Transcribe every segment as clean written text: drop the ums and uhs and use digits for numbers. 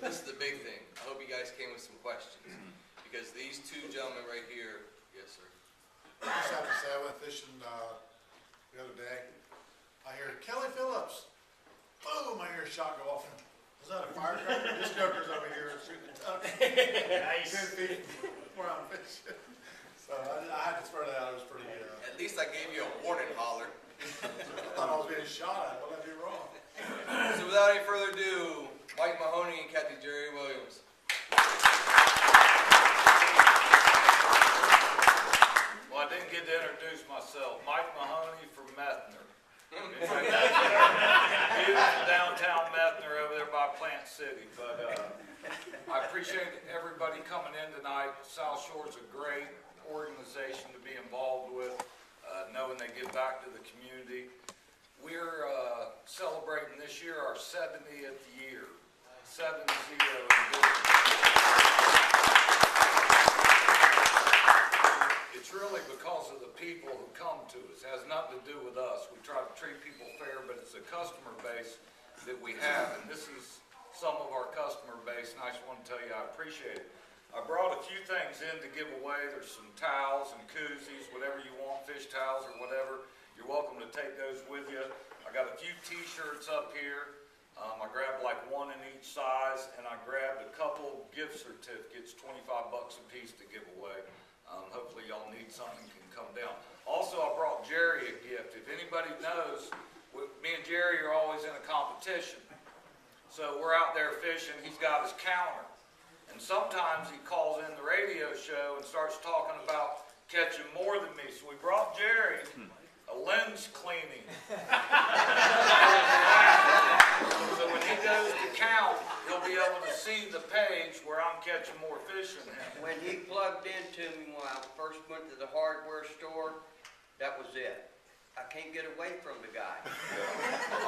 this is the big thing. I hope you guys came with some questions. Because these two gentlemen right here, yes sir. I just have to say, I went fishing the other day. I hear Kelly Phillips. Boom! I hear a shot go off. Was that a firecracker? This joker's over here shooting ducks. Nice. 10 feet where I'm fishing. So I had to throw that out. It was pretty good. At least I gave you a warning holler. I thought I was being shot at. What did I do wrong? So without any further ado, Mike Mahoney and Kathy Jerry Williams. Well, I didn't get to introduce myself. Mike Mahoney from Methner. Beautiful downtown Methner over there by Plant City. But I appreciate everybody coming in tonight. Southshore is a great organization to be involved with, knowing they give back to the community. We're celebrating this year our 70th year. 70 in business. It's really because of the people who come to us. It has nothing to do with us. We try to treat people fair, but it's a customer base that we have, and this is some of our customer base, and I just want to tell you I appreciate it. I brought a few things in to give away. There's some towels and koozies, whatever you want, fish towels or whatever. You're welcome to take those with you. I got a few t-shirts up here. I grabbed like one in each size, and I grabbed a couple gift certificates, 25 bucks a piece to give away. Hopefully y'all need something can come down. Also, I brought Jerry a gift. If anybody knows, me and Jerry are always in a competition. So we're out there fishing. He's got his counter. And sometimes he calls in the radio show and starts talking about catching more than me. So we brought Jerry a lens cleaning. So when he goes to count, he'll be able to see the page where I'm catching more fish than him. When he plugged into me when I first went to the hardware store, that was it. I can't get away from the guy.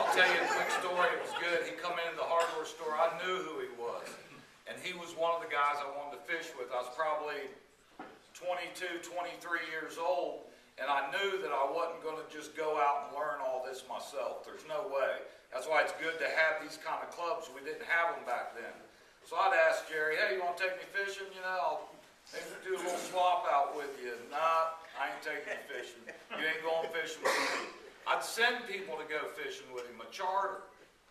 I'll tell you a quick story. It was good. He come into the hardware store. I knew who he was. And he was one of the guys I wanted to fish with. I was probably 22, 23 years old. And I knew that I wasn't going to just go out and learn all this myself. There's no way. That's why it's good to have these kind of clubs. We didn't have them back then. So I'd ask Jerry, hey, you want to take me fishing? You know, I'll maybe do a little swap out with you. Nah, I ain't taking you fishing. You ain't going fishing with me. I'd send people to go fishing with him, a charter.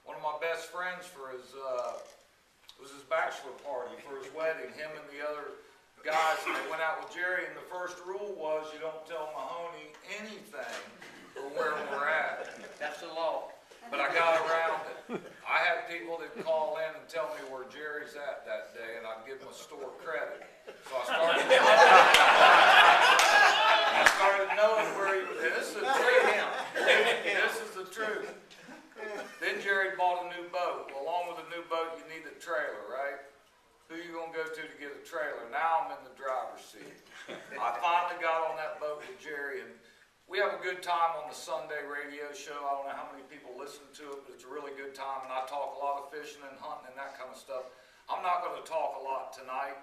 One of my best friends for his, it was his bachelor party for his wedding, him and the other guys, and they went out with Jerry, and the first rule was you don't tell Mahoney anything or where we're at. That's the law. But I got around it. I had people that call in and tell me where Jerry's at that day, and I'd give them a store credit. So I started knowing where he was. This is the truth. This is the truth. Then Jerry bought a new boat. Well, along with a new boat, you need a trailer, right? Who you gonna go to get a trailer? Now I'm in the driver's seat. I finally got on that boat with Jerry, and we have a good time on the Sunday radio show. I don't know how many people listen to it, but it's a really good time, and I talk a lot of fishing and hunting and that kind of stuff. I'm not going to talk a lot tonight.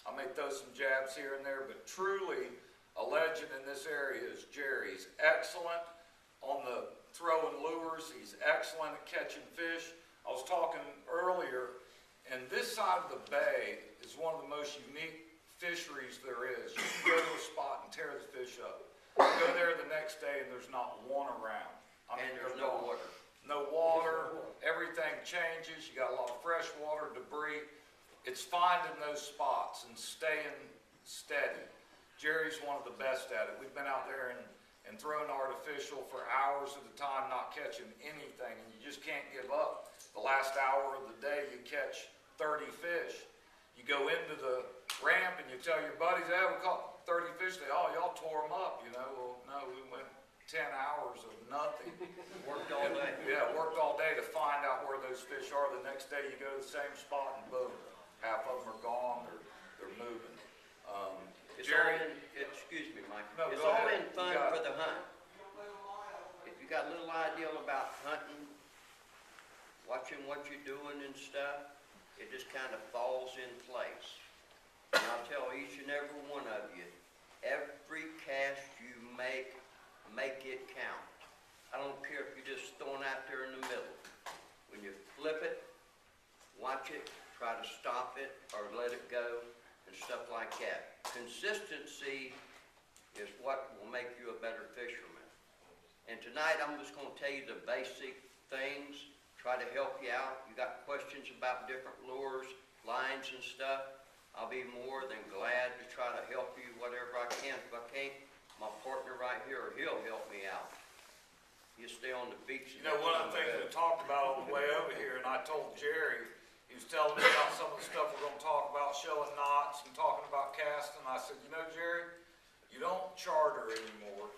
I may throw some jabs here and there, but truly a legend in this area is Jerry. He's excellent on the throwing lures. He's excellent at catching fish. I was talking earlier, and this side of the bay is one of the most unique fisheries there is. You can go to a spot and tear the fish up. Go there the next day and there's not one around. I mean, there's no water. No water. Everything changes. You got a lot of fresh water, debris. It's finding those spots and staying steady. Jerry's one of the best at it. We've been out there and thrown artificial for hours at a time, not catching anything, and you just can't give up. The last hour of the day, you catch 30 fish. You go into the ramp and you tell your buddies, hey, we caught 30 fish today. Oh, y'all tore them up, you know. Well, no, we went 10 hours of nothing. Worked all day. Yeah, worked all day to find out where those fish are. The next day you go to the same spot and boom, half of them are gone or they're moving. Jerry, Excuse me, Mike. No, it's go all ahead. in fun for the hunt. If you got a little idea about hunting, watching what you're doing and stuff, it just kind of falls in place. And I'll tell each and every one of you, every cast you make it count. I don't care if you're just throwing out there in the middle. When you flip it, watch it, try to stop it or let it go and stuff like that. Consistency is what will make you a better fisherman. And tonight I'm just going to tell you the basic things, try to help you out. You got questions about different lures, lines and stuff, I'll be more than glad to try to help you whatever I can. If I can't, my partner right here, he'll help me out. You stay on the beach. You know, one of the things we talked about on the way over here, and I told Jerry, he was telling me about some of the stuff we're gonna talk about, showing knots and talking about casting. I said, you know, Jerry, you don't charter anymore.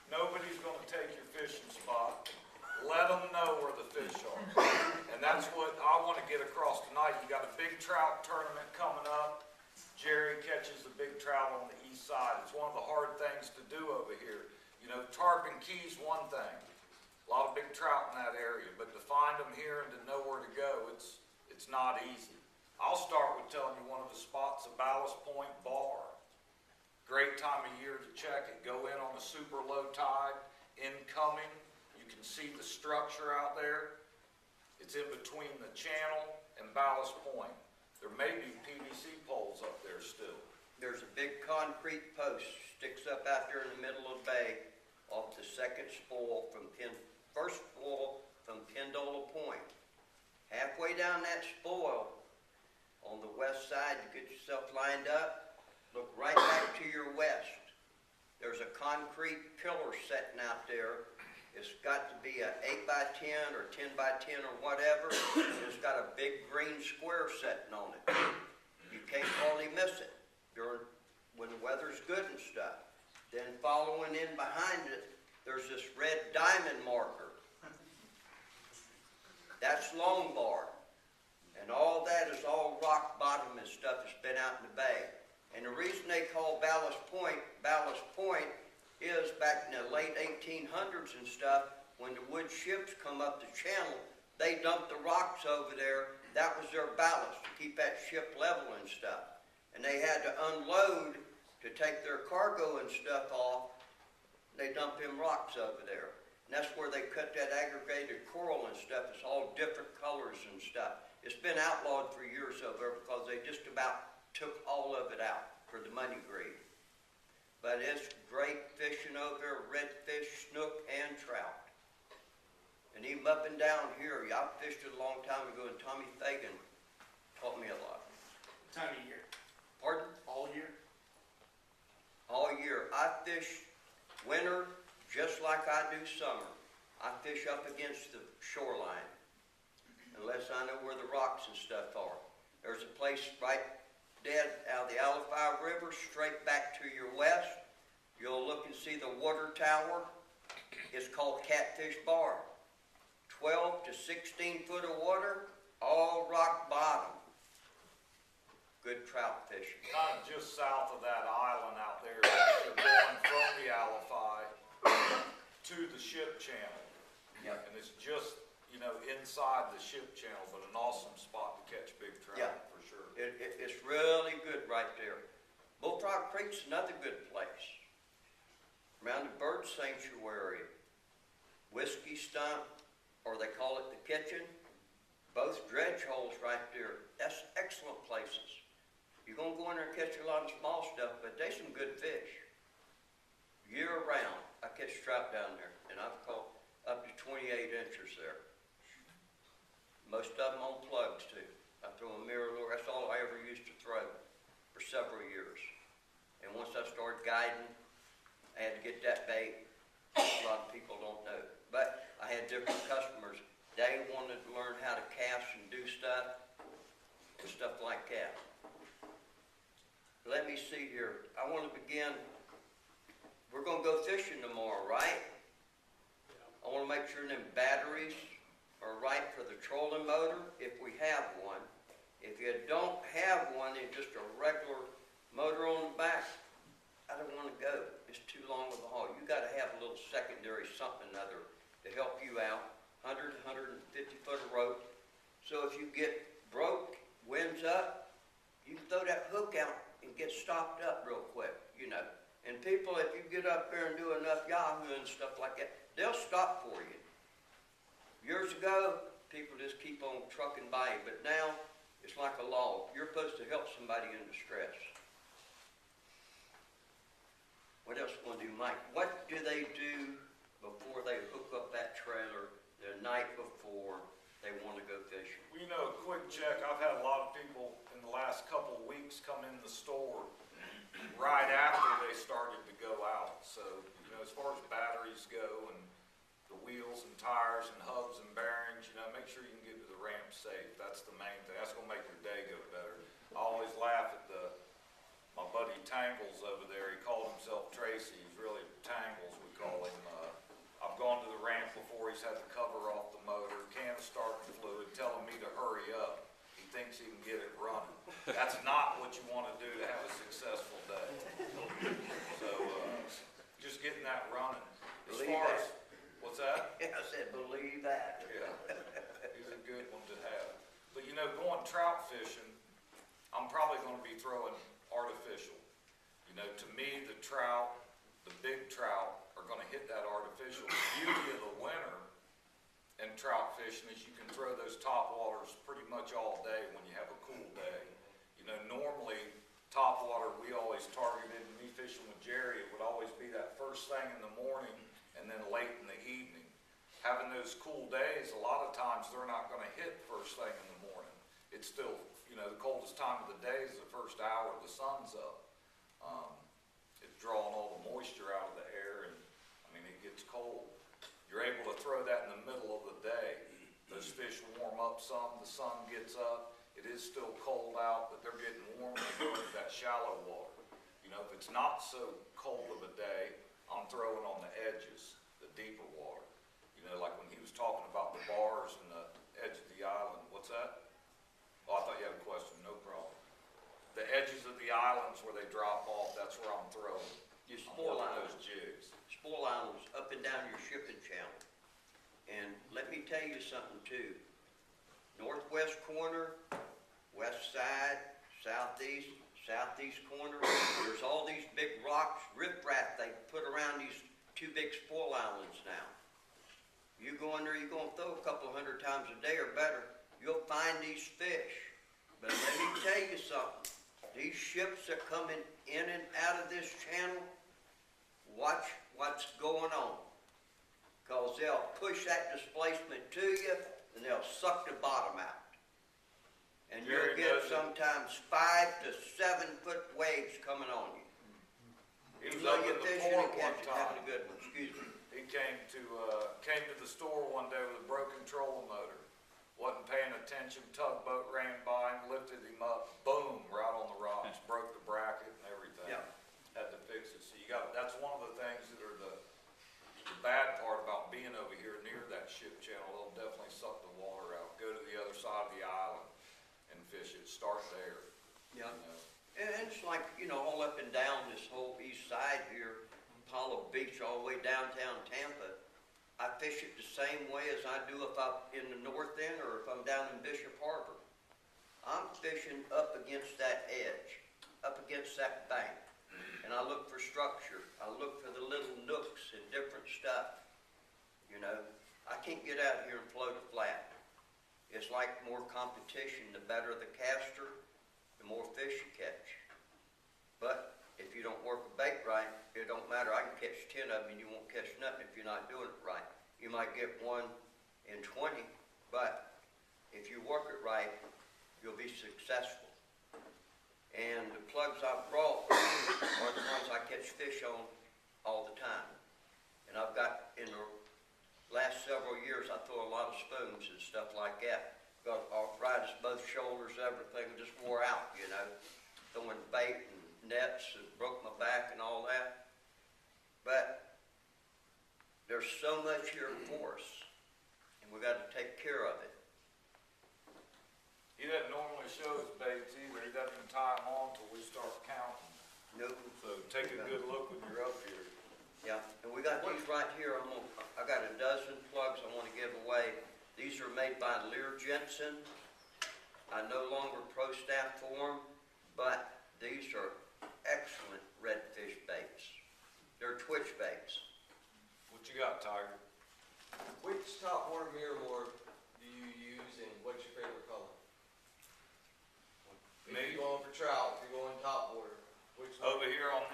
Nobody's gonna take your fishing spot. Let them know where the fish are. And that's what I wanna get across tonight. You got a big trout tournament coming up. Jerry catches the big trout on the east side. It's one of the hard things to do over here. You know, tarpon key's one thing. A lot of big trout in that area, but to find them here and to know where to go, it's not easy. I'll start with telling you one of the spots, a Ballast Point bar. Great time of year to check it. Go in on a super low tide, incoming. You can see the structure out there. It's in between the channel and Ballast Point. There may be PVC poles up there still. There's a big concrete post sticks up out there in the middle of the bay off the second spoil from first spoil from Pendola Point. Halfway down that spoil, on the west side, you get yourself lined up, look right back to your west. There's a concrete pillar sitting out there. It's got to be a 8 by 10 or 10 by 10 or whatever. It's got a big green square sitting on it. You can't hardly miss it when the weather's good and stuff. Then following in behind it, there's this red diamond marker. That's Lombard. And all that is all rock bottom and stuff that's been out in the bay. And the reason they call Ballast Point is back in the late 1800s and stuff, when the wood ships come up the channel, they dumped the rocks over there. That was their ballast to keep that ship level and stuff. And they had to unload to take their cargo and stuff off. They dumped them rocks over there. And that's where they cut that aggregated coral and stuff. It's all different colors and stuff. It's been outlawed for years over there because they just about took all of it out for the money greed. But it's great fishing over there, redfish, snook, and trout. And even up and down here, I fished it a long time ago, and Tommy Fagan taught me a lot. Time of year? Pardon? All year? All year. I fish winter just like I do summer. I fish up against the shoreline, unless I know where the rocks and stuff are. There's a place right dead out of the Alafai River, straight back to your west. You'll look and see the water tower. It's called Catfish Bar. 12 to 16 foot of water, all rock bottom. Good trout fishing. Kind of just south of that island out there, you're going from the Alafai to the ship channel. Yep. And it's just, you know, inside the ship channel, but an awesome spot to catch big trout, Yeah. for sure. It's really good right there. Bullfrog Creek's another good place. Around the bird sanctuary, Whiskey Stump, or they call it the kitchen, both dredge holes right there. That's excellent places. You're going to go in there and catch a lot of small stuff, but there's some good fish. Year round, I catch trout down there, and I've caught up to 28 inches there. Most of them on plugs too. I throw a mirror lure, that's all I ever used to throw for several years. And once I started guiding, I had to get that bait. A lot of people don't know. But I had different customers. They wanted to learn how to cast and do stuff like that. Let me see here. I want to begin. We're going to go fishing tomorrow, right? I want to make sure them batteries are right for the trolling motor, if we have one. If you don't have one, and just a regular motor on the back, I don't want to go. It's too long of a haul. You got to have a little secondary something or other to help you out. 100, 150 foot of rope. So if you get broke, winds up, you can throw that hook out and get stopped up real quick, you know. And people, if you get up there and do enough Yahoo and stuff like that, they'll stop for you. Years ago, people just keep on trucking by you, but now It's like a law. You're supposed to help somebody in distress. What else want to do, Mike? What do they do before they hook up that trailer the night before they want to go fishing? Well, you know, a quick check, I've had a lot of people in the last couple of weeks come in the store right after they started to go out. So, you know, as far as batteries go and the wheels and tires and hubs and bearings, you know, make sure you can get to the ramp safe. That's the main thing. That's gonna make your day go better. I always laugh at my buddy Tangles over there. He called himself Tracy. He's really Tangles, we call him. I've gone to the ramp before. He's had the cover off the motor, can of starting fluid, telling me to hurry up. He thinks he can get it running. That's not what you want to do to have a successful day. So, just getting that running. As Believe far that. as, what's that? I said, believe that. Yeah, he's a good one to have. But you know, going trout fishing, I'm probably gonna be throwing artificial. You know, to me, the trout, the big trout, are gonna hit that artificial. The beauty of the winter and trout fishing is you can throw those top waters pretty much all day when you have a cool day. You know, normally, top water, we always targeted, me fishing with Jerry, it would always be that first thing in the morning and then late in the evening. Having those cool days, a lot of times they're not gonna hit first thing in the morning. It's still, you know, the coldest time of the day is the first hour the sun's up. It's drawing all the moisture out of the air and, I mean, it gets cold. You're able to throw that in the middle of the day. Those fish warm up some, the sun gets up, it is still cold out, but they're getting warmer and going to that shallow water. You know, if it's not so cold of a day, I'm throwing on the edges, the deeper water. You know, like when he was talking about the bars and the edge of the island, what's that? Oh, I thought you had a question, no problem. The edges of the islands where they drop off, that's where I'm throwing. Your I'm spoil working islands. those jigs. Spoil islands up and down your shipping channel. And let me tell you something too. Northwest corner, west side, southeast corner, there's all these big rocks, riprap they put around these two big spoil islands now. You go in there, you're gonna throw a couple hundred times a day or better, you'll find these fish. But let me tell you something, these ships that come in and out of this channel, watch what's going on. Because they'll push that displacement to you, and they'll suck the bottom out. And you'll Jerry get does it. sometimes 5 to 7 foot waves coming on you. He was You know up in you're the fishing port and one catching, having a time. good one, excuse me. He came to the store one day with a broken trolling motor. Wasn't paying attention, tugboat ran by him, lifted him up, boom, right on the rocks, broke the bracket and everything. Yeah. Had to fix it. So that's one of the things that are the bad part about being over here near that ship channel. They'll definitely suck the water out. Go to the other side of the island and fish it. Start there. Yeah. You know. And it's like, you know, all up and down this whole east side here, Apollo Beach, all the way downtown Tampa. I fish it the same way as I do if I'm in the north end or if I'm down in Bishop Harbor. I'm fishing up against that edge, up against that bank. And I look for structure. I look for the little nooks and different stuff. You know, I can't get out here and float a flat. It's like more competition. The better the caster, the more fish you catch. But if you don't work a bait right, it don't matter. I can catch 10 of them and you won't catch nothing if you're not doing it right. You might get 1 in 20, but if you work it right, you'll be successful. And the plugs I've brought are the ones I catch fish on all the time. And I've got, in the last several years, I throw a lot of spoons and stuff like that. Got arthritis, both shoulders, everything just wore out, you know. Throwing bait and nets and broke my back and all that. But there's so much here for us, and we got to take care of it. He doesn't normally show his baits either. He doesn't tie them on till we start counting. Nope. So take a good look when you're up here. Yeah, and we got these right here. I got a dozen plugs I want to give away. These are made by Lear Jensen. I no longer pro staff for them, but these are excellent redfish baits. They're twitch baits. What you got, Tiger? Which top water Miramore do you use and what's your favorite color?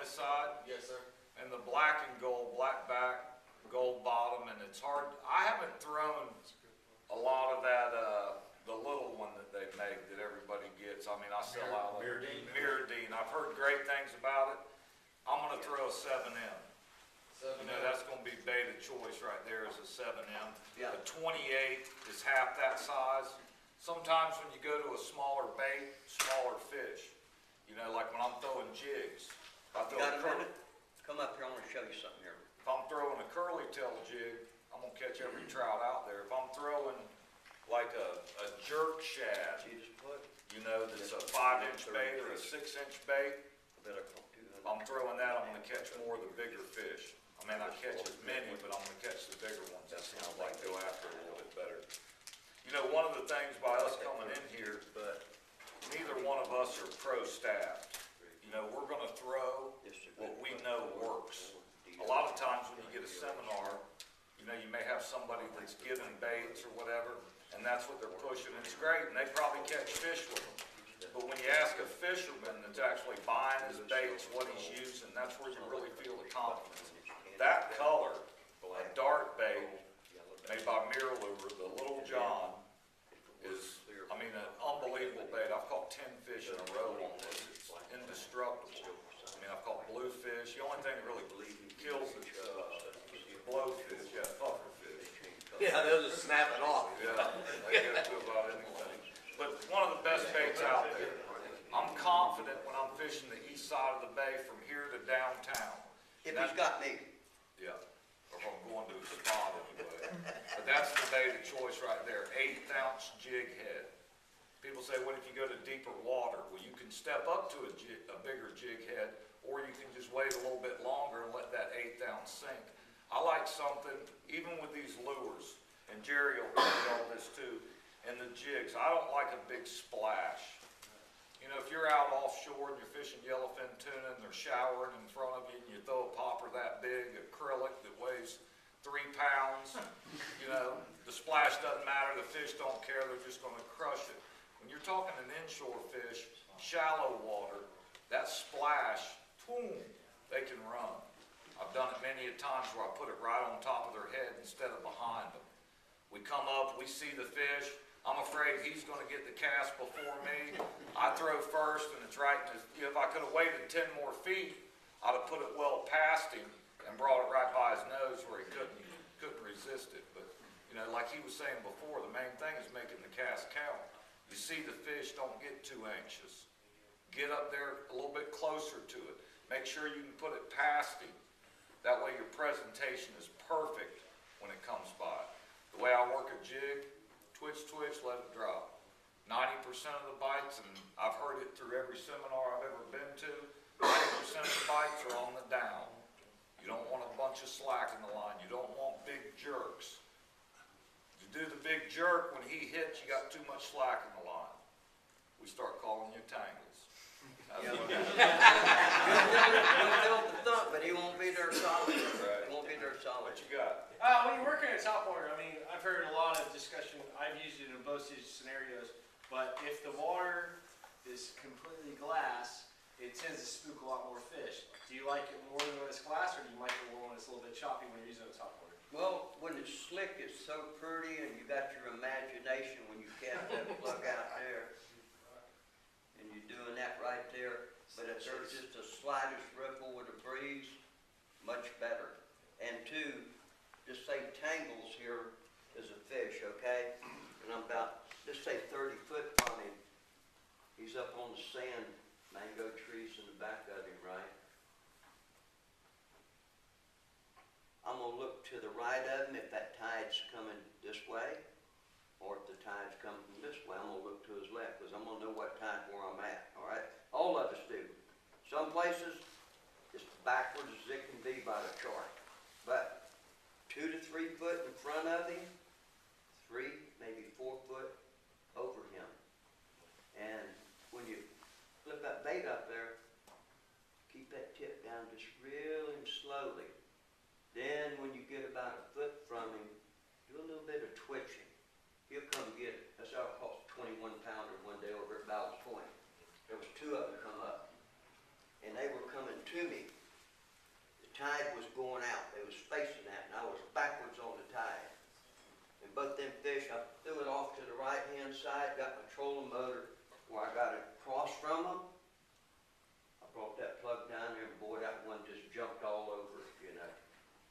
this side, Yes, sir. and the black and gold, black back, gold bottom, and it's hard. I haven't thrown a lot of that, the little one that they make that everybody gets. I mean, I sell out of Mirrodine. I've heard great things about it. I'm gonna throw a 7M. You know, that's gonna be bait of choice right there is a 7M. Yeah. A 28 is half that size. Sometimes when you go to a smaller bait, smaller fish, you know, like when I'm throwing jigs. If I You throw got a curly- minute? Come up here, I wanna show you something here. If I'm throwing a curly tail jig, I'm gonna catch every trout out there. If I'm throwing like a jerk shad, See this put? you know, that's a 5-inch bait or a 6-inch bait, Bet I caught 200. if I'm throwing that, I'm gonna catch more of the bigger fish. I may not catch as many, but I'm gonna catch the bigger ones. That seems like go after it a little bit better. You know, one of the things by us coming in here, But neither one of us are pro staff. You know, we're gonna throw what we know works. A lot of times when you get a seminar, you know, you may have somebody that's giving baits or whatever, and that's what they're pushing. It's great, and they probably catch fish with them. But when you ask a fisherman that's actually buying his baits, what he's using, that's where you really feel the confidence. That color, a dark bait made by Mirrolure, the Little John, is, I mean, an unbelievable bait. I've caught 10 fish in a row on this. It's indestructible. I mean, I've caught bluefish. The only thing that really kills it, blowfish, yeah, pufferfish. Yeah, they'll just snap it off. Yeah, they get to about anything. But one of the best baits out there. I'm confident when I'm fishing the east side of the bay from here to downtown. if he's got me, Yeah, or if I'm going to a spot anyway. But that's the bait of choice right there, 1/8 jig head. People say, what if you go to deeper water? Well, you can step up to a bigger jig head, or you can just wait a little bit longer and let that 1/8 sink. I like something, even with these lures, and Jerry will tell you all this too, and the jigs, I don't like a big splash. You know, if you're out offshore and you're fishing yellowfin tuna and they're showering in front of you and you throw a popper that big, acrylic that weighs 3 pounds, you know, the splash doesn't matter, the fish don't care, they're just gonna crush it. When you're talking an inshore fish, shallow water, that splash, boom, they can run. I've done it many a times where I put it right on top of their head instead of behind them. We come up, we see the fish, I'm afraid he's gonna get the cast before me. I throw first and it's right in his, if I could've waited 10 more feet, I'd have put it well past him and brought it right by his nose where he couldn't resist it. But, you know, like he was saying before, the main thing is making the cast count. You see the fish, don't get too anxious. Get up there a little bit closer to it. Make sure you can put it past him. That way your presentation is perfect when it comes by. The way I work a jig, twitch, twitch, let it drop. 90% of the bites, and I've heard it through every seminar I've ever been to, 90% of the bites are on the down. You don't want a bunch of slack in the line. You don't want big jerks. You do the big jerk, when he hits, you got too much slack in the line. We start calling you tangles. That's what it is. he'll feel the thump, but he won't be there solid. Right. He won't be there solid. What you got? When you're working at topwater, I mean, I've heard a lot of discussion, I've used it in both these scenarios, but if the water is completely glass, it tends to spook a lot more fish. Do you like it more when it's glass, or do you like it more when it's a little bit choppy when you're using a topwater? Well, when it's slick, it's so pretty, and you got your imagination when you cast that plug out there, and you're doing that right there. But if there's just the slightest ripple with a breeze, much better. And two, just say tangles here is a fish, okay? And I'm about, just say 30 foot from him. He's up on the sand, mango trees in the back of him, right? I'm gonna look to the right of him if that tide's coming this way, or if the tide's coming from this way, I'm gonna look to his left, because I'm gonna know what tide where I'm at, all right? All of us do. Some places, it's backwards as it can be by the chart. But 2 to 3 foot in front of him, 3, maybe 4 foot over him. And when you flip that bait up there, keep that tip down just really slowly. Then when you get about a foot from him, do a little bit of twitching. He'll come get it. That's how I caught a 21-pounder one day over at Ballast Point. There was 2 of them come up, and they were coming to me. both them fish, I threw it off to the right-hand side, got my trolling motor where I got it across from them. I brought that plug down there, and boy, that one just jumped all over it, you know.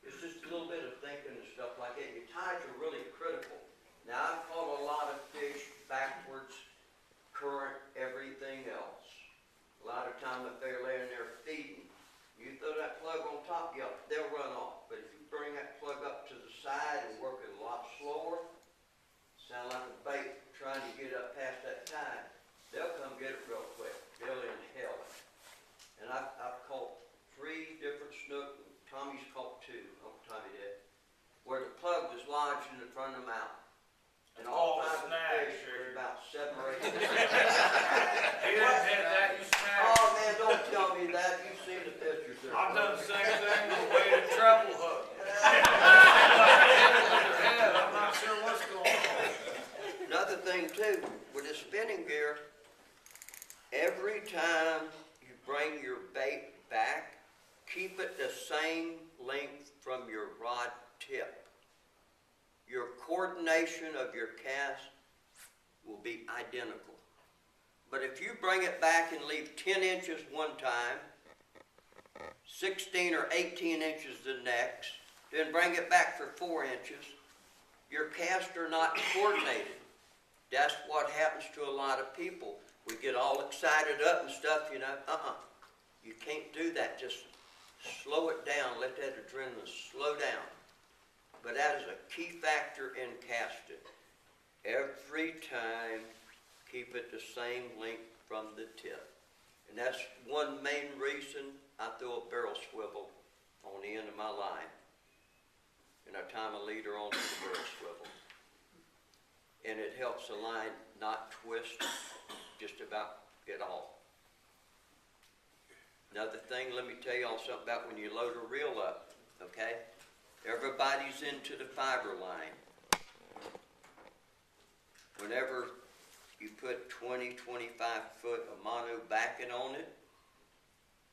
It's just a little bit of thinking and stuff like that. Your tides are really critical. Now, I've caught a lot of fish backwards, current, everything else. A lot of time if they're laying there feeding, you throw that plug on top, yeah, they'll run off. But if you bring that plug up to the side and work it a lot slower, sound like a bait trying to get up past that tide, they'll come get it real quick. They'll inhale it. And I've caught 3 different snook, and Tommy's caught 2, Tommy did, where the plug was lodged in the front of the mouth. And all Oh, 5 of the snag, fish sure. was about 7 or 8 He didn't hit that, you snagged Oh it. man, don't tell me that. You've seen the pictures there. I've done the same thing with a weighted treble hook. I'm not sure what's going on. Another thing too, with the spinning gear, every time you bring your bait back, keep it the same length from your rod tip. Your coordination of your cast will be identical. But if you bring it back and leave 10 inches one time, 16 or 18 inches the next, then bring it back for 4 inches, your casts are not coordinated. That's what happens to a lot of people. We get all excited up and stuff, you know. You can't do that. Just slow it down. Let that adrenaline slow down. But that is a key factor in casting. Every time, keep it the same length from the tip. And that's one main reason I throw a barrel swivel on the end of my line. And I tie my leader onto the barrel swivel. And it helps the line not twist just about at all. Another thing, let me tell y'all something about when you load a reel up, okay? Everybody's into the fiber line. Whenever you put 20, 25 foot of mono backing on it,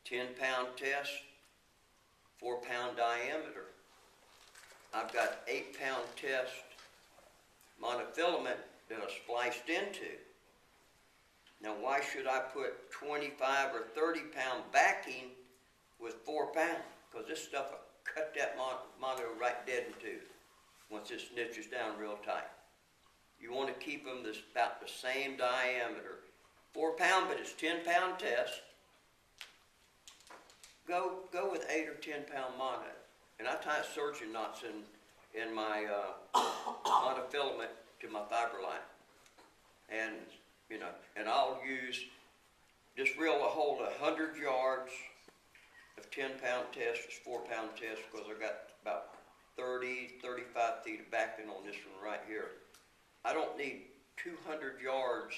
10-pound test, 4-pound diameter. I've got 8-pound test monofilament that I spliced into. Now why should I put 25 or 30-pound backing with 4 pounds? Because this stuff will cut that mono right dead in two once it snitches down real tight. You want to keep them about the same diameter. 4 pound, but it's 10-pound test. Go with 8 or 10-pound mono. And I tie surgeon knots in my monofilament to my fiber line. And, you know, and I'll use this reel to hold 100 yards of 10-pound test, it's 4-pound test, because I got about 30, 35 feet of backing on this one right here. I don't need 200 yards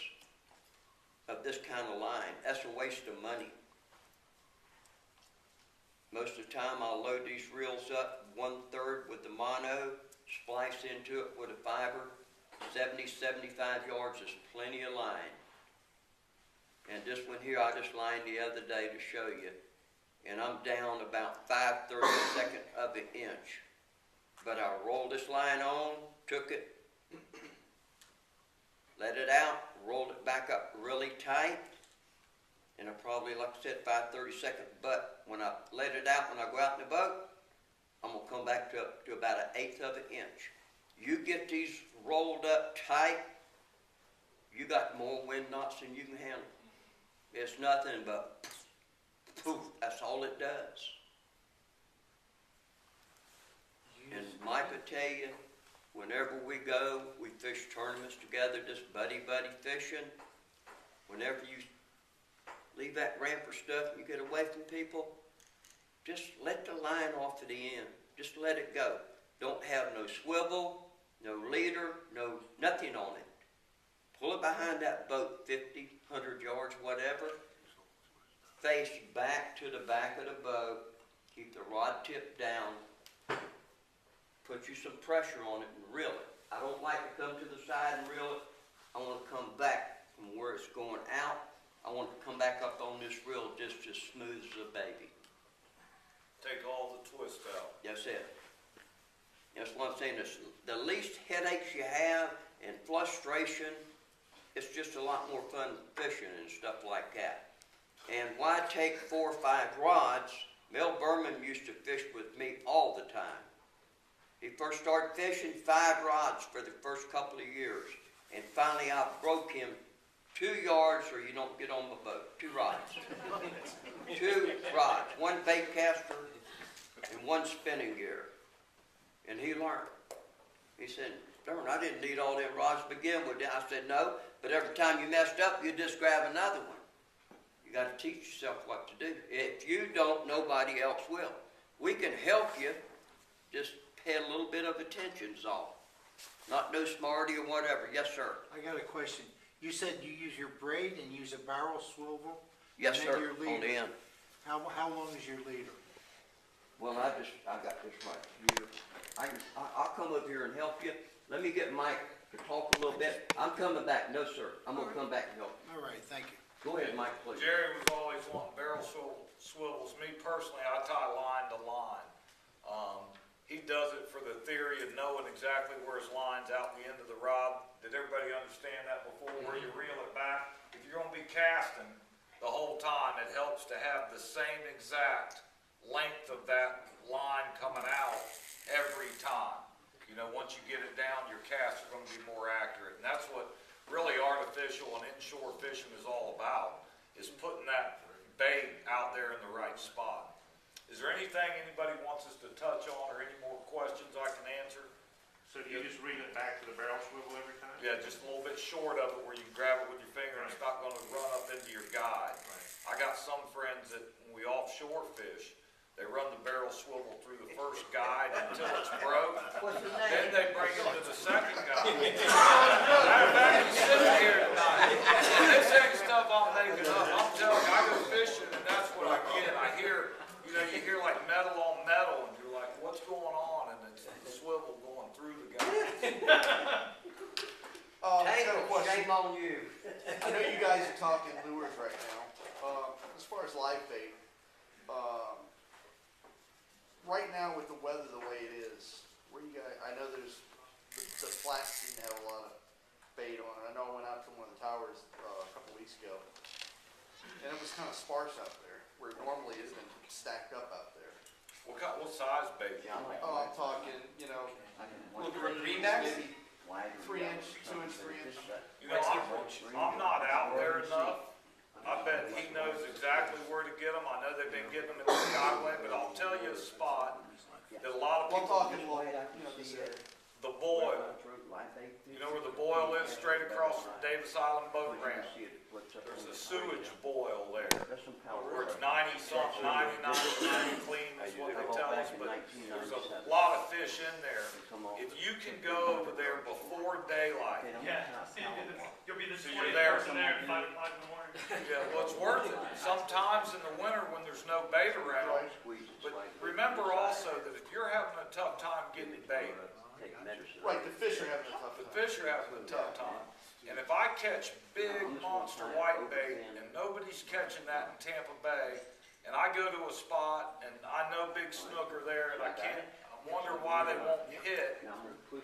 of this kind of line. That's a waste of money. Most of the time I'll load these reels up 1/3 with the mono, splice into it with a fiber. 70, 75 yards is plenty of line. And this one here I just lined the other day to show you. And I'm down about 5/32 of an inch. But I rolled this line on, took it, let it out, rolled it back up really tight, and I probably, like I said, 5/32. But when I let it out, when I go out in the boat, I'm gonna come back to about 1/8 of an inch. You get these rolled up tight, you got more wind knots than you can handle. It's nothing but poof, that's all it does. And Mike will tell you, whenever we go, we fish tournaments together, just buddy fishing. Whenever you leave that ramper stuff and you get away from people, just let the line off at the end. Just let it go. Don't have no swivel, no leader, nothing on it. Pull it behind that boat 50, 100 yards, whatever. Face back to the back of the boat. Keep the rod tip down. Put you some pressure on it and reel it. I don't like to come to the side and reel it. I want to come back from where it's going out. I want to come back up on this reel just as smooth as a baby. Take all the twist out. That's it. That's one thing, the least headaches you have and frustration, it's just a lot more fun fishing and stuff like that. And why take 4 or 5 rods? Mel Berman used to fish with me all the time. He first started fishing 5 rods for the first couple of years. And finally I broke him 2 yards or you don't get on the boat. 2 rods. 2 rods. 1 bait caster and 1 spinning gear. And he learned. He said, darn, I didn't need all them rods to begin with. I said, no, but every time you messed up, you just grab another one. You got to teach yourself what to do. If you don't, nobody else will. We can help you. Just pay a little bit of attention is all. Not no smarty or whatever. Yes, sir. I got a question. You said you use your braid and use a barrel swivel? Yes, and then sir. your leader. On the end. How long is your leader? Well, I got this right. I'll come over here and help you. Let me get Mike to talk a little bit. I'm coming back. No, sir. I'm going to come back and help you. All right, thank you. Go ahead, Mike, please. Jerry was always wanting barrel swivels. Me personally, I tie line to line. He does it for the theory of knowing exactly where his line's out the end of the rod. Did everybody understand that before? Where you reel it back? If you're going to be casting the whole time, it helps to have the same exact length of that line coming out every time. You know, once you get it down, your casts are going to be more accurate. And that's what really artificial and inshore fishing is all about, is putting that bait out there in the right spot. Is there anything anybody wants us to touch on or any more questions I can answer? So do you just reel it back to the barrel swivel every time? Yeah, just a little bit short of it where you can grab it with your finger and it's not going to run up into your guide. Right. I got some friends that when we offshore fish, they run the barrel swivel through the first guide until it's broke. What's his Then name? they bring it to the second guide. Matter of fact, he's sitting here tonight. This ain't stuff I'm making up. I'm telling you, I go fishing and that's what I get. I hear, you know, you hear like metal on metal and you're like, what's going on? And it's the swivel going through the guide. Tangle, shame on you. I know you guys are talking lures right now. As far as live bait, right now with the weather the way it is, where you guys, I know there's the flats didn't have a lot of bait on it. I know I went out to one of the towers a couple weeks ago, and it was kind of sparse out there, where normally it's been stacked up out there. What size bait? Oh, I'm talking, you know, greenbacks? maybe 3 inch, 2 inch, 3 inch. You know, I'm not out there enough. I bet he knows exactly where to get them. I know they've been getting them in the Skyway, but I'll tell you a spot that a lot of Well, I'm people, talking, well, you know, this area. the Boil. You know where the Boil is, straight across from Davis Island Boat Ramp? There's a sewage boil there, where it's 90-something, 99% clean is what they tell us, but there's a lot of fish in there. If you can go over there before daylight, Yeah. You'll be the So you're there. person there at 5 o'clock in the morning. yeah, well, it's worth it. Sometimes in the winter when there's no bait around, but remember also that if you're having a tough time getting bait, Right, the fish are having a tough the time. fish are having a tough time. And if I catch big monster whitebait and nobody's catching that in Tampa Bay, and I go to a spot and I know big snooker there and I wonder why they won't hit,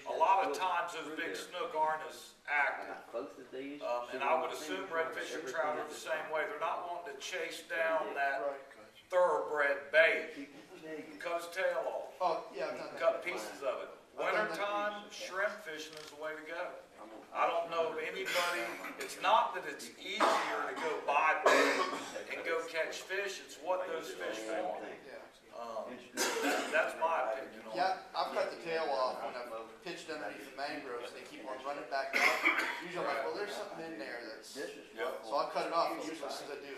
a lot of times those big snook aren't as active. And I would assume redfish and trout are the same way. They're not wanting to chase down that Right. thoroughbred bait. Cut his tail off, Oh, yeah, I've done that. cut pieces of it. Wintertime, shrimp fishing is the way to go. I don't know of anybody, it's not that it's easier to go buy bait and go catch fish, it's what those fish want. Yeah. That's my opinion on it. Yeah, I've cut the tail off when I've pitched underneath the mangroves, they keep on running back up. Usually I'm like, well, there's something in there that's, so I cut it off, and usually as I do.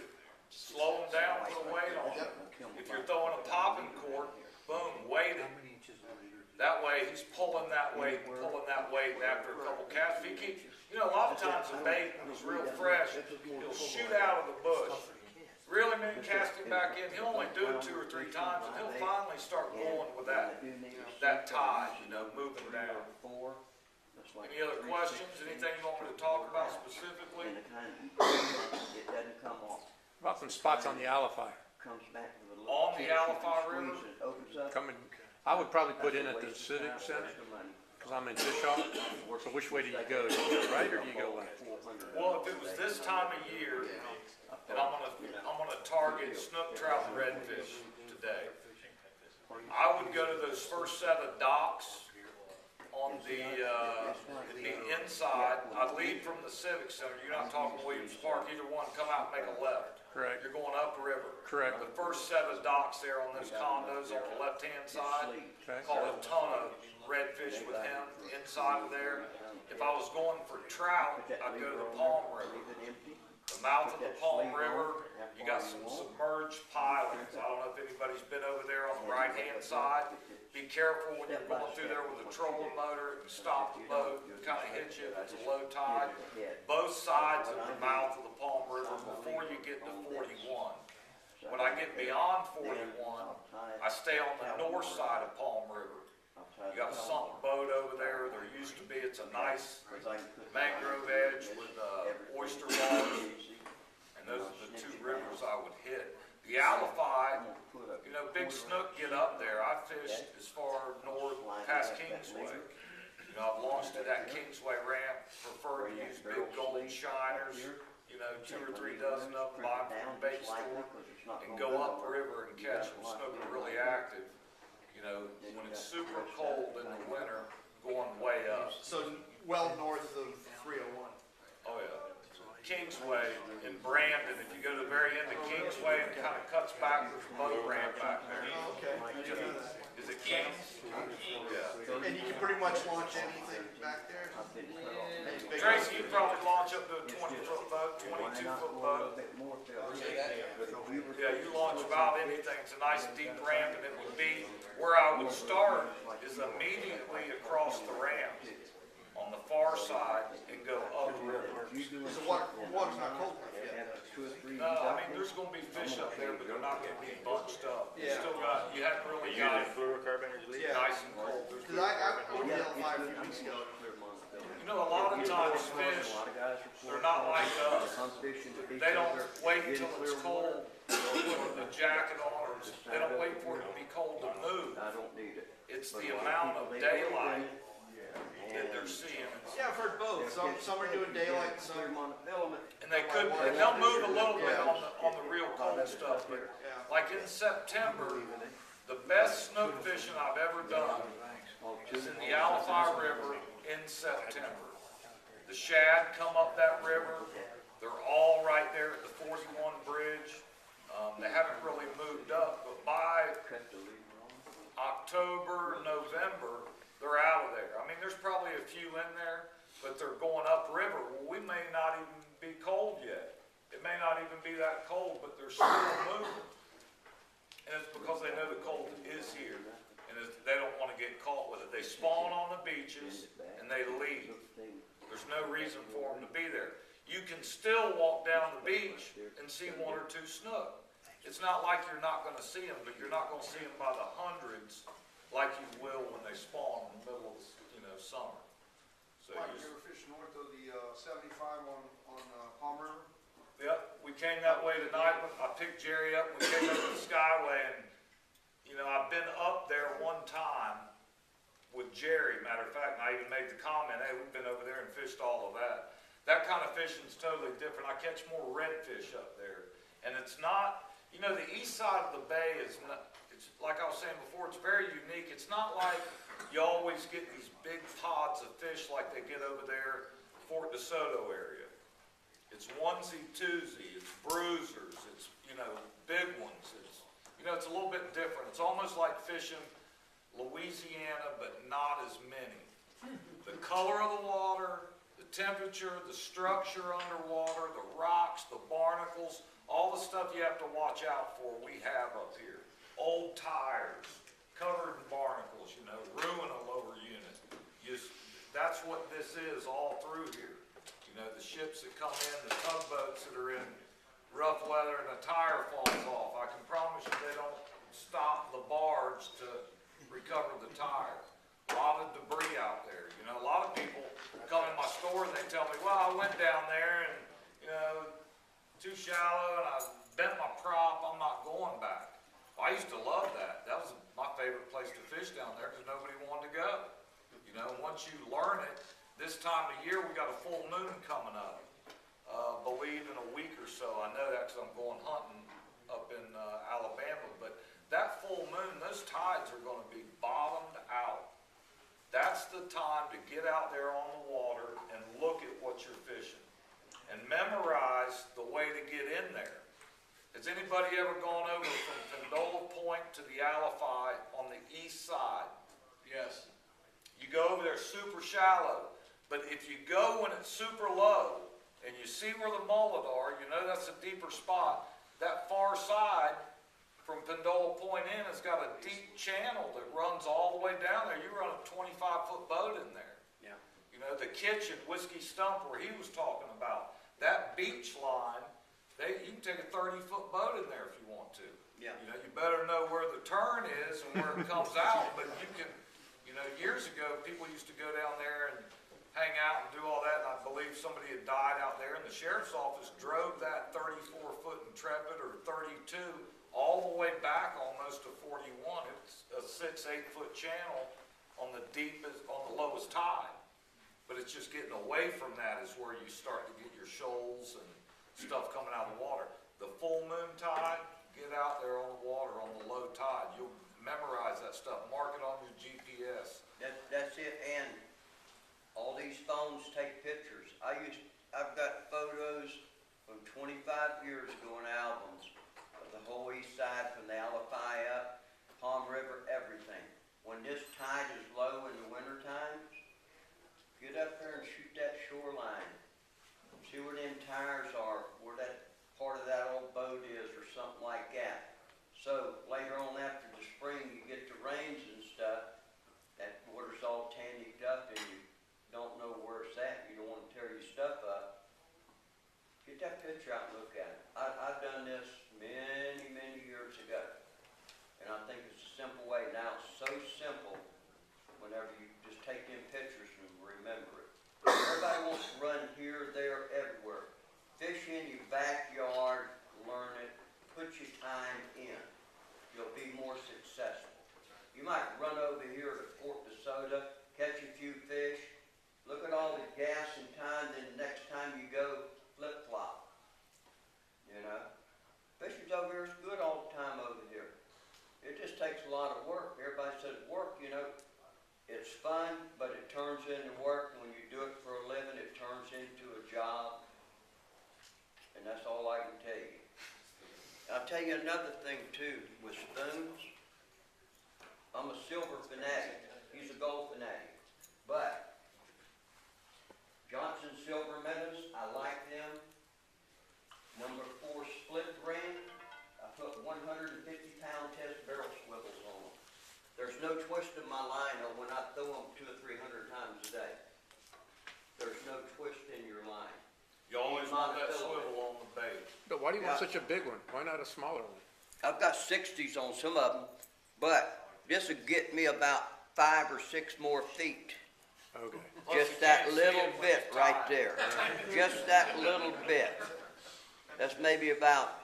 Slow them down, put a weight on it. If you're throwing a popping cork, boom, weight it. That way, he's pulling that weight, and after a couple casts. If he keeps, you know, a lot of times the bait, when it's real fresh, he'll shoot out of the bush. Really, maybe cast him back in. He'll only do it 2 or 3 times, and he'll finally start pulling with that tide, you know, moving down. Any other questions? Anything you want me to talk about specifically? About some spots on the Alafire. On the Alafire River? Coming I would probably put in at the Civic Center, because I'm in Fishhawk. So which way do you go? Do you go right or do you go left? Well, if it was this time of year, and I'm gonna target snook, trout, and redfish today, I would go to those first set of docks on the inside. I'd leave from the Civic Center. You're not talking Williams Park, either one, come out and make a left. Correct. You're going upriver. Correct. The first set of docks there on those condos on the left-hand side, Okay. caught a ton of redfish with him inside of there. If I was going for trout, I'd go to the Palm River. The mouth of the Palm River, you got some submerged pilings. I don't know if anybody's been over there on the right-hand side. Be careful when you're going through there with a trolling motor, and stop the boat, kind of hit you if it's a low tide. Both sides of the mouth of the Palm River before you get to 41. When I get beyond 41, I stay on the north side of Palm River. You got a sunk boat over there. There used to be, it's a nice mangrove edge with oyster bars. And those are the two rivers I would hit. The Alafai, you know, big snook get up there. I fished as far north past Kingsway. You know, I've launched at that Kingsway ramp, prefer to use big gold shiners, you know, 2 or 3 dozen of them, buy them from the bait store, and go up river and catch them. Snook are really active. You know, when it's super cold in the winter, going way up. So well north of 301. Oh, yeah. Kingsway in Brandon, if you go to the very end of Kingsway, it kind of cuts back, there's a boat ramp back there. Oh, okay. I didn't know that. Is it Kings? Yeah. And you can pretty much launch anything back there? Any big Tracy, you probably launch up to a 20-foot boat, 22-foot boat. Yeah, you launch about anything. It's a nice deep ramp, and it would be, where I would start is immediately across the ramp on the far side and go upriver. So water's not cold enough yet? No, I mean, there's gonna be fish up there, but they're not gonna be bunched up. You still got, you haven't really got it Yeah. nice and cold. There's Because I went to Delphi a few weeks ago. You know, a lot of times fish, they're not like us. They don't wait until it's cold, to put the jacket on, or they don't wait for it to be cold to move. It's the amount of daylight that they're seeing. Yeah, I've heard both. Some are doing daylight, some. And they could, and they'll move a little bit on the real cold stuff, but like in September, the best snook fishing I've ever done is in the Alafai River in September. The shad come up that river, they're all right there at the 41 bridge. They haven't really moved up, but by October, November, they're out of there. I mean, there's probably a few in there, but they're going upriver. Well, we may not even be cold yet. It may not even be that cold, but they're still moving. And it's because they know the cold is here, and they don't want to get caught with it. They spawn on the beaches, and they leave. There's no reason for them to be there. You can still walk down the beach and see 1 or 2 snook. It's not like you're not going to see them, but you're not going to see them by the hundreds like you will when they spawn in the middle of, summer. So Mike, you ever fish north of the 75 on Palm River? Yep, we came that way tonight. I picked Jerry up, we came over the Skyway, and, I've been up there one time with Jerry, matter of fact, and I even made the comment, hey, we've been over there and fished all of that. That kind of fishing's totally different. I catch more redfish up there. And it's not, the east side of the bay is not, it's like I was saying before, it's very unique. It's not like you always get these big pods of fish like they get over there, Fort DeSoto area. It's onesie, twosie, it's bruisers, it's, big ones. It's a little bit different. It's almost like fishing Louisiana, but not as many. The color of the water, the temperature, the structure underwater, the rocks, the barnacles, all the stuff you have to watch out for, we have up here. Old tires, covered in barnacles, ruin a lower unit. That's what this is all through here. The ships that come in, the tugboats that are in rough weather and a tire falls off. I can promise you they don't stop the barge to recover the tire. A lot of debris out there. A lot of people come in my store and they tell me, well, I went down there and, too shallow and I bent my prop, I'm not going back. Well, I used to love that. That was my favorite place to fish. fish down there because nobody wanted to go. You know, once you learn it, this time of year, we got a full moon coming up. Believe in a week or so. I know that because I'm going hunting up in Alabama, but that full moon, those tides are going to be bottomed out. That's the time to get out there on the water and look at what you're fishing and memorize the way to get in there. Has anybody ever gone over from Pendola Point to the Alafai on the east side? Yes. You go over there super shallow, but if you go when it's super low and you see where the mullet are, you know that's a deeper spot. That far side from Pendola Point in has got a deep channel that runs all the way down there. You run a 25-foot boat in there. Yeah. You know, the kitchen, Whiskey Stump, where he was talking about, that beach line, you can take a 30-foot boat in there if you want to. Yeah. You know, you better know where the turn is and where it comes out, but you can, you know, years ago, people used to go down there and hang out and do all that, and I believe somebody had died out there, and the sheriff's office drove that 34-foot Intrepid or 32 all the way back almost to 41. It's a 6-8-foot channel on the deepest, on the lowest tide. But it's just getting away from that is where you start to get your shoals and stuff coming out of the water. The full moon tide, get out there on the water on the low tide. You'll memorize that stuff. Mark it on your GPS. That's it, and all these phones take pictures. I've got photos from 25 years ago in albums of the whole east side from the Alafai up, Palm River, everything. When this tide is low in the winter time, get up there and shoot that shoreline. See where them tires are, where that part of that old boat is or something like that. So later on after the spring, you get the rains and stuff, that water's all tannied up and you don't know where it's at. You don't want to tear your stuff up. Get that picture out and look at it. I've done this many, many years ago. And I think it's a simple way. Now it's so simple whenever you just take them pictures and remember it. Everybody wants to run here, there, everywhere. Fish in your backyard, learn it, put your time in. You'll be more successful. You might run over here to Fort DeSoto, catch a few fish, look at all the gas and time, then the next time you go, flip-flop. You know? Fishing's over here is good all the time over here. It just takes a lot of work. Everybody says work, you know, it's fun, but it turns into work. When you do it for a living, it turns into a job. And that's all I can tell you. I'll tell you another thing too, with spoons. I'm a silver fanatic. He's a gold fanatic. But Johnson Silver Meadows, I like them. Number 4 split ring. I put 150-pound test barrel swivels on them. There's no twist in my line or when I throw them 200 or 300 times a day. There's no twist in your line. You always want that swivel on the bait. But why do you want Yeah. such a big one? Why not a smaller one? I've got 60s on some of them, but this would get me about 5 or 6 more feet. Okay. Plus Just you that can't see little it when bit it's right tied. there. Just that little bit. That's maybe about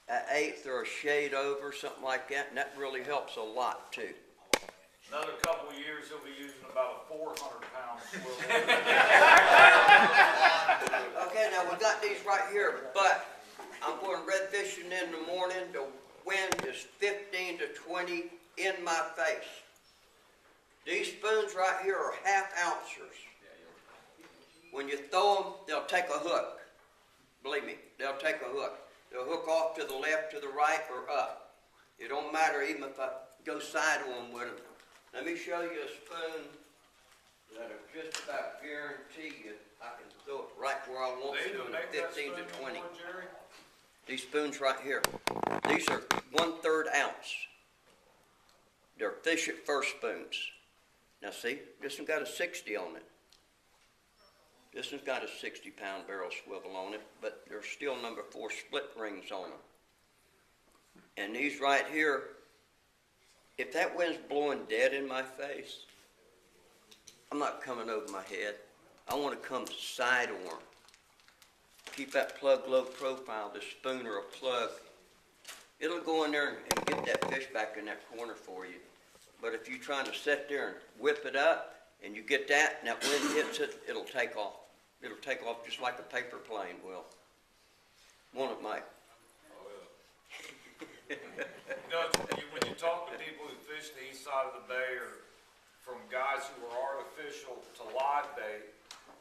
an eighth or a shade over, something like that, and that really helps a lot too. Another couple of years, he'll be using about a 400-pound swivel. Okay, now we got these right here, but I'm going red fishing in the morning. The wind is 15 to 20 in my face. These spoons right here are half-ouncers. When you throw them, they'll take a hook. Believe me, they'll take a hook. They'll hook off to the left, to the right, or up. It don't matter even if I go side on with them. Let me show you a spoon that'll just about guarantee you I can throw it right where I want They to don't in make that 15 to spoon 20. anymore, Jerry? These spoons right here, these are 1/3 ounce. They're fish at first spoons. Now see, this one got a 60 on it. This one's got a 60-pound barrel swivel on it, but there's still number 4 split rings on them. And these right here, if that wind's blowing dead in my face, I'm not coming over my head. I want to come side on. Keep that plug low profile, the spoon or a plug. It'll go in there and get that fish back in that corner for you. But if you're trying to sit there and whip it up, and you get that, and that wind hits it, it'll take off. It'll take off just like a paper plane will. Won't it, Mike? You know, when you talk to people who fish the east side of the bay, or from guys who are artificial to live bait,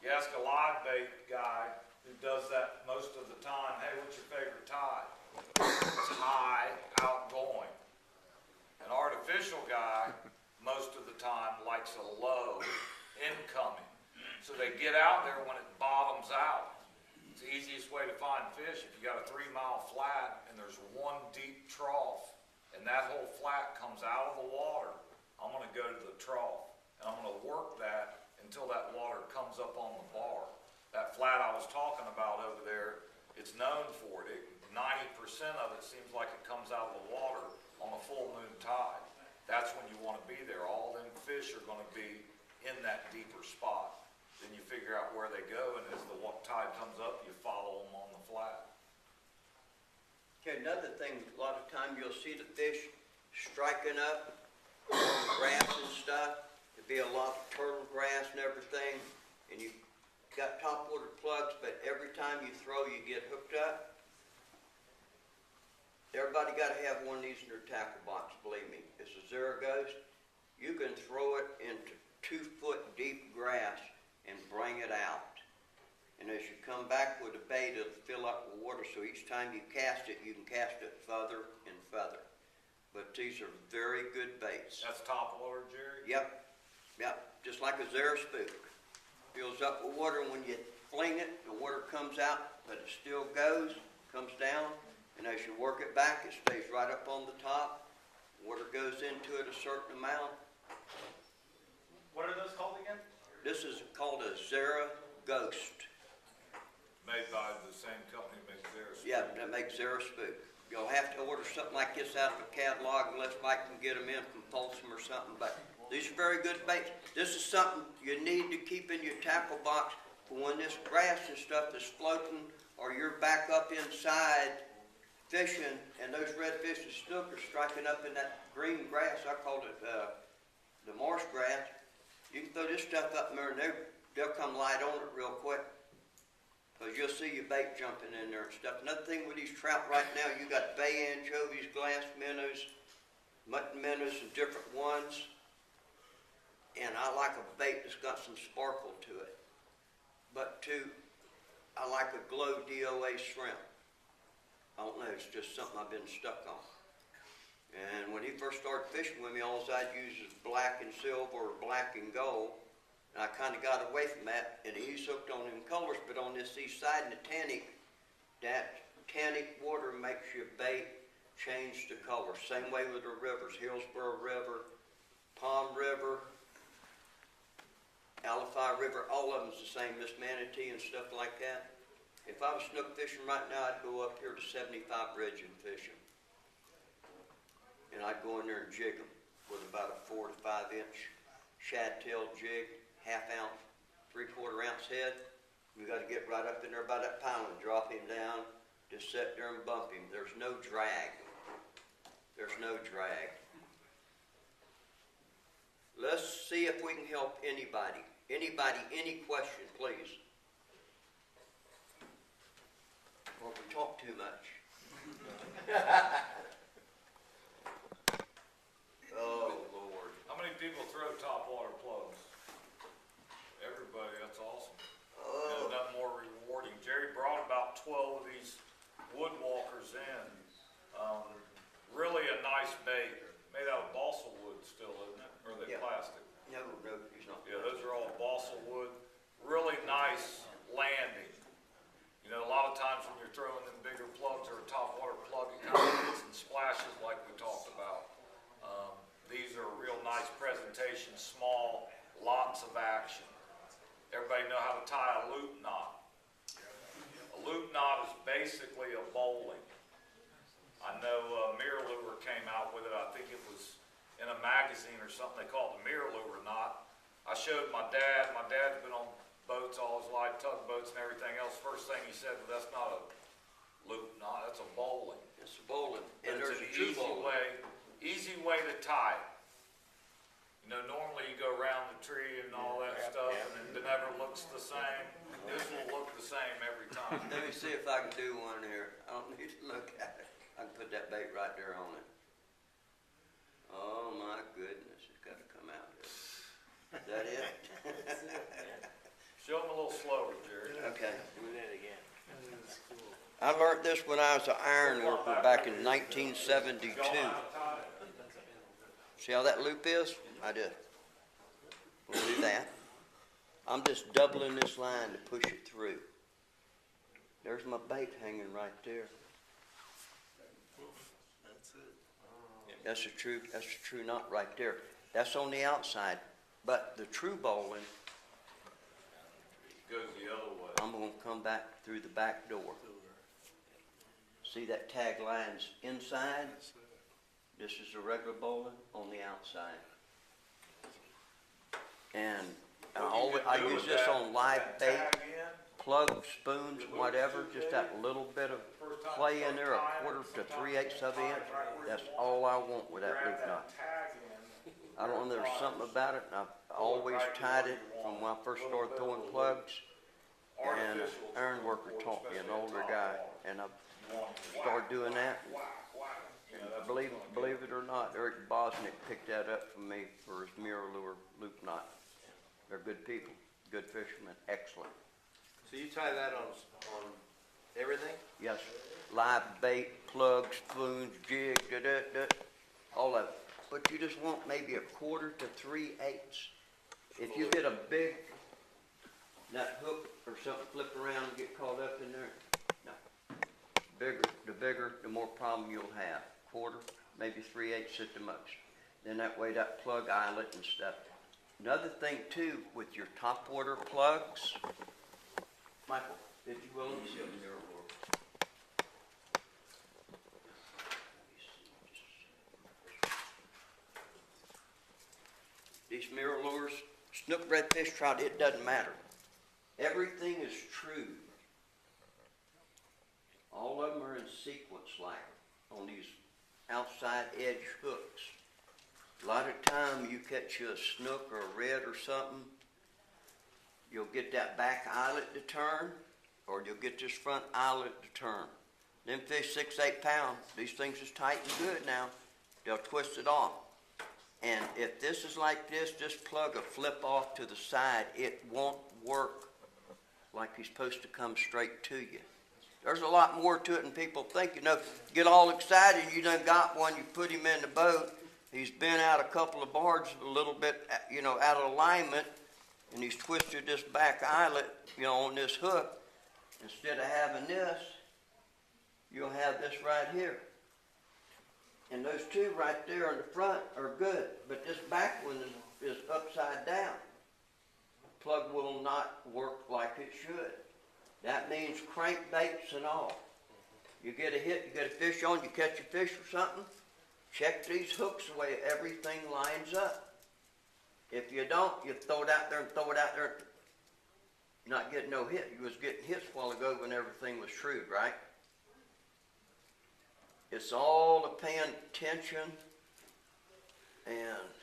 you ask a live bait guy who does that most of the time, hey, what's your favorite tide? It's high, outgoing. An artificial guy, most of the time, likes a low, incoming. So they get out there when it bottoms out. It's the easiest way to find fish. If you got a 3-mile flat and there's one deep trough and that whole flat comes out of the water, I'm gonna go to the trough and I'm gonna work that until that water comes up on the bar. That flat I was talking about over there, it's known for it. 90% of it seems like it comes out of the water on a full moon tide. That's when you wanna be there. All them fish are gonna be in that deeper spot. Then you figure out where they go, and as the tide comes up, you follow them on the flat. Okay, another thing, a lot of time you'll see the fish striking up grass and stuff. There'll be a lot of turtle grass and everything, and you got topwater plugs, but every time you throw, you get hooked up. Everybody gotta have one of these in their tackle box, believe me. It's a Zero Ghost. You can throw it into 2-foot deep grass and bring it out. And as you come back with the bait, it'll fill up with water, so each time you cast it, you can cast it further and further. But these are very good baits. That's top water, Jerry? Yep, just like a Zara spook. Fills up with water, and when you fling it, the water comes out, but it still goes, comes down, and as you work it back, it stays right up on the top. Water goes into it a certain amount. What are those called again? This is called a Zara Ghost. Made by the same company that makes theirs. Yeah, that makes Zara Spook. You'll have to order something like this out of a catalog unless Mike can get them in from Folsom or something, but these are very good baits. This is something you need to keep in your tackle box for when this grass and stuff is floating, or you're back up inside fishing and those redfish and snook are striking up in that green grass. I called it the marsh grass. You can throw this stuff up in there and they'll come light on it real quick. Because you'll see your bait jumping in there and stuff. Another thing with these trout right now, you got bay anchovies, glass minnows, mutton minnows, and different ones. And I like a bait that's got some sparkle to it. But two, I like a glow DOA shrimp. I don't know, it's just something I've been stuck on. And when he first started fishing with me, all I'd use is black and silver or black and gold. And I kind of got away from that, and he's hooked on them colors, but on this east side in the that tannic water makes your bait change the color. Same way with the rivers, Hillsborough River, Palm River, Alafai River, all of them's the same, Miss Manatee and stuff like that. If I was snook fishing right now, I'd go up here to 75 Bridge and fishing. And I'd go in there and jig them with about a 4 to 5 inch shad tail jig, 1/2 ounce, 3/4 ounce head. You got to get right up in there by that pile and drop him down. Just sit there and bump him. There's no drag. There's no drag. Let's see if we can help anybody. Anybody, any question, please. Or we talk too much. Oh, Lord. How many people throw top water plugs? Everybody, that's awesome. There's nothing more rewarding. Jerry brought about 12 of these wood walkers in. Really a nice bait. Made out of balsa wood still, isn't it? Or are they Yeah. plastic? No, he's not. Yeah, those are all balsa wood. Really nice landing. You know, a lot of times when you're throwing them bigger plugs or a top water plug, it kind of hits and splashes like we talked about. These are real nice presentation, small, lots of action. Everybody know how to tie a loop knot. A loop knot is basically a bowling. I know Mirror Lure came out with it. I think it was in a magazine or something. They call it the Mirror Lure knot. I showed my dad. My dad's been on boats all his life, tugboats and everything else. First thing he said, well, that's not a loop knot, that's a bowling. It's a bowling. But And it's there's an a true bowling. easy way to tie it. You know, normally you go around the tree and all that stuff, and it never looks the same. This will look the same every time. Let me see if I can do one here. I don't need to look at it. I can put that bait right there on it. Oh my goodness, it's got to come out here. Is that it? Show them a little slower, Jerry. Okay. Do that again. I learned this when I was an iron worker back in 1972. See how that loop is? I did. We'll do that. I'm just doubling this line to push it through. There's my bait hanging right there. That's a true knot right there. That's on the outside. But the true bowling, Goes the other way. I'm gonna come back through the back door. See that tag line's inside? This is the regular bowling on the outside. And I use this on live bait, plugs, spoons, whatever, just that little bit of play in there, 1/4 to 3/8 of an inch. That's all I want with that loop knot. I don't know, there's something about it, and I've always tied it from when I first started throwing plugs. And an iron worker taught me, an older guy, and I've started doing that. And believe it or not, Eric Bosnick picked that up from me for his mirror lure loop knot. They're good people, good fishermen, excellent. So you tie that on everything? Yes, live bait, plugs, spoons, jig, all of it. But you just want maybe 1/4 to 3/8. If you get a big, that hook or something flip around and get caught up in there, no. The bigger, the more problem you'll have. 1/4, maybe 3/8 at the most. Then that way that plug eyelet and stuff. Another thing too, with your top water plugs, Michael, if you will, let me see up there. These mirror lures, snook, redfish, trout, it doesn't matter. Everything is true. All of them are in sequence like on these outside edge hooks. A lot of time you catch you a snook or a red or something, you'll get that back eyelet to turn, or you'll get this front eyelet to turn. Them fish 6, 8 pounds, these things is tight and good now. They'll twist it off. And if this is like this plug will flip off to the side, it won't work like he's supposed to come straight to you. There's a lot more to it than people think. You know, get all excited, you done got one, you put him in the boat, he's been out a couple of bars a little bit, you know, out of alignment, and he's twisted this back eyelet, you know, on this hook. Instead of having this, you'll have this right here. And those two right there in the front are good, but this back one is upside down. Plug will not work like it should. That means crankbaits and all. You get a hit, you get a fish on, you catch a fish or something, check these hooks the way everything lines up. If you don't, you throw it out there and throw it out there. You're not getting no hit. You was getting hits a while ago when everything was true, right? It's all to paying attention and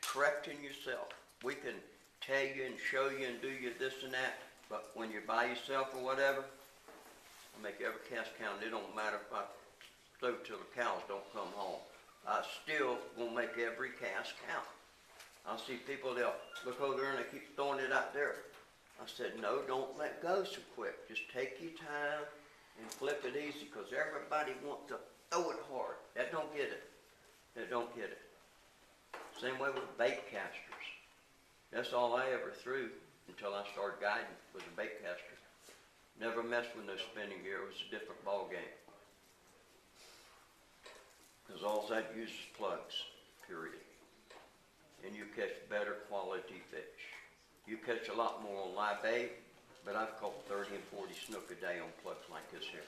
correcting yourself. We can tell you and show you and do you this and that, but when you're by yourself or whatever, I make every cast count. It don't matter if I throw till the cows don't come home. I still will make every cast count. I see people, they'll look over there and they keep throwing it out there. I said, no, don't let go so quick. Just take your time and flip it easy, because everybody wants to throw it hard. That don't get it. That don't get it. Same way with bait casters. That's all I ever threw until I started guiding, was a bait caster. Never messed with no spinning gear. It was a different ball game. Because all I use is plugs, period. And you catch better quality fish. You catch a lot more on live bait, but I've caught 30 and 40 snook a day on plugs like this here.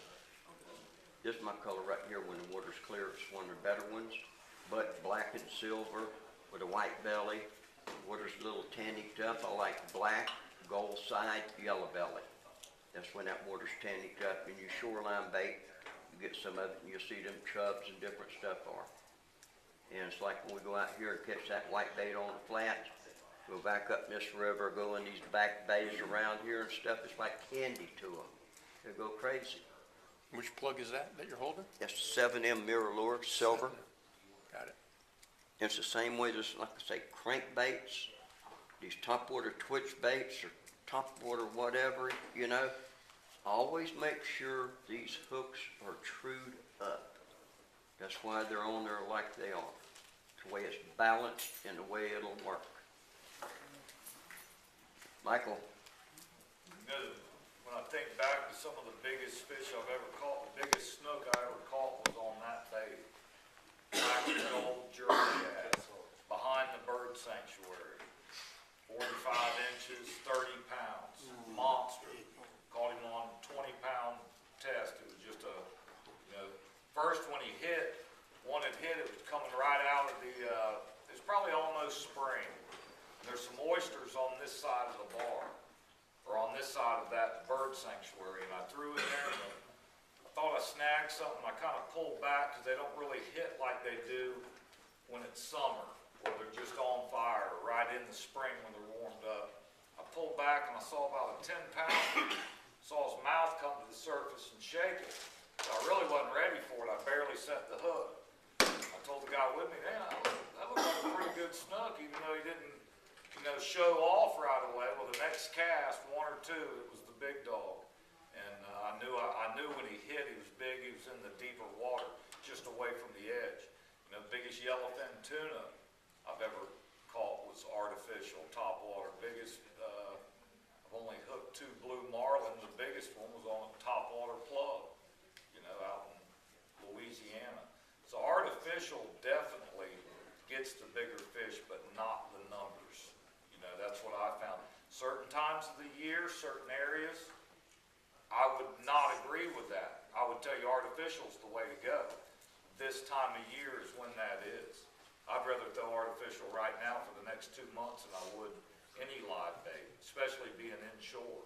This is my color right here when the water's clear. It's one of the better ones. But black and silver with a white belly. Water's a little tannicked up. I like black, gold side, yellow belly. That's when that water's tannicked up. And you shoreline bait, you get some of it and you'll see them chubs and different stuff are. And it's like when we go out here and catch that whitebait on the flats, go back up this river, go in these back bays around here and stuff, it's like candy to them. They go crazy. Which plug is that you're holding? That's a 7M mirror lure, silver. Got it. It's the same way, just like I say, crankbaits, these topwater twitch baits or topwater whatever, you know. Always make sure these hooks are trued up. That's why they're on there like they are. It's the way it's balanced and the way it'll work. Michael? You know, when I think back to some of the biggest fish I've ever caught, the biggest snook I ever caught was on that bait. Back in the old Jersey ass, behind the bird sanctuary. 45 inches, 30 pounds, monster. Caught him on a 20-pound test. It was just a, you know, first when he hit, one had hit, it was coming right out of the, it's probably almost spring. And there's some oysters on this side of the bar, or on this side of that bird sanctuary, and I threw it there, and I thought I snagged something. I kind of pulled back because they don't really hit like they do when it's summer, or they're just on fire, or right in the spring when they're warmed up. I pulled back and I saw about a 10-pounder. Saw his mouth come to the surface and shake it. So I really wasn't ready for it. I barely set the hook. I told the guy with me, man, that looked like a pretty good snook, even though he didn't, you know, show off right away. Well, the next cast, one or two, it was the big dog. And I knew when he hit, he was big. He was in the deeper water, just away from the edge. You know, the biggest yellowfin tuna I've ever caught was artificial, top water. Biggest, I've only hooked 2 blue marlin. The biggest one was on a topwater plug, you know, out in Louisiana. So artificial definitely gets the bigger fish, but not the numbers. You know, that's what I found. Certain times of the year, certain areas, I would not agree with that. I would tell you artificial's the way to go. This time of year is when that is. I'd rather throw artificial right now for the next 2 months than I would any live bait, especially being inshore.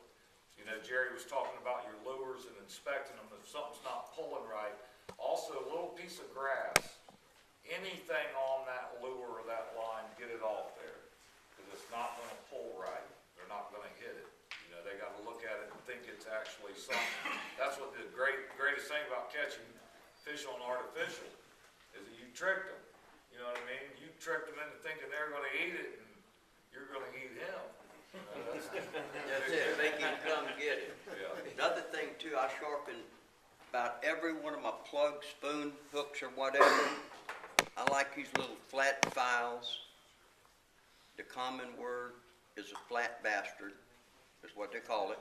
You know, Jerry was talking about your lures and inspecting them if something's not pulling right. Also, a little piece of grass, anything on that lure or that line, get it off there, because it's not going to pull right. They're not going to hit it. You know, they got to look at it and think it's actually something. That's what the greatest thing about catching fish on artificial is that you tricked them. You know what I mean? You tricked them into thinking they're going to eat it, and you're going to eat him. You know, That's it, make him come get it. Yeah. Another thing too, I sharpen about every one of my plug, spoon, hooks or whatever. I like these little flat files. The common word is a flat bastard, is what they call it.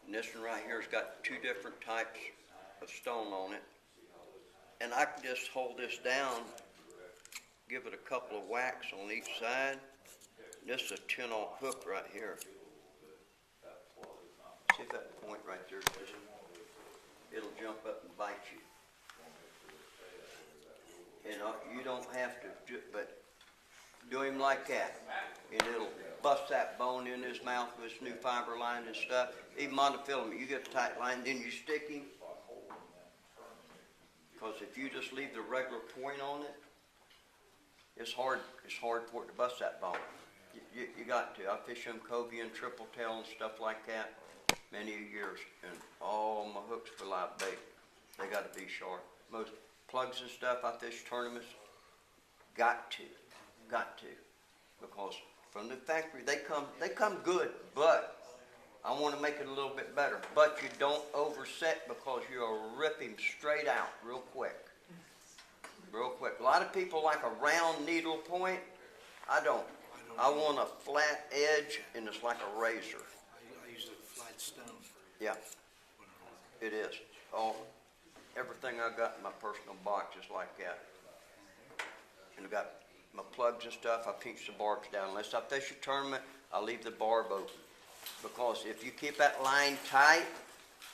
And this one right here has got 2 different types of stone on it. And I can just hold this down, give it a couple of whacks on each side. This is a 10-aught hook right here. See if that point right there, it'll jump up and bite you. And you don't have to, but do him like that, and it'll bust that bone in his mouth with his new fiber line and stuff. Even monofilament, you get a tight line, then you stick him. Because if you just leave the regular point on it, it's hard for it to bust that bone. You got to. I fish them cobia and triple tail and stuff like that many years, and all my hooks for live bait, they got to be sharp. Most plugs and stuff I fish tournaments, got to, because from the factory they come good, but I want to make it a little bit better. But you don't overset because you'll rip him straight out real quick. Real quick. A lot of people like a round needle point. I don't. I want a flat edge, and it's like a razor. I use a flat stone for Yeah, it is. Everything I got in my personal box is like that. And I got my plugs and stuff. I pinch the barbs down. Unless I fish a tournament, I leave the barb open. Because if you keep that line tight,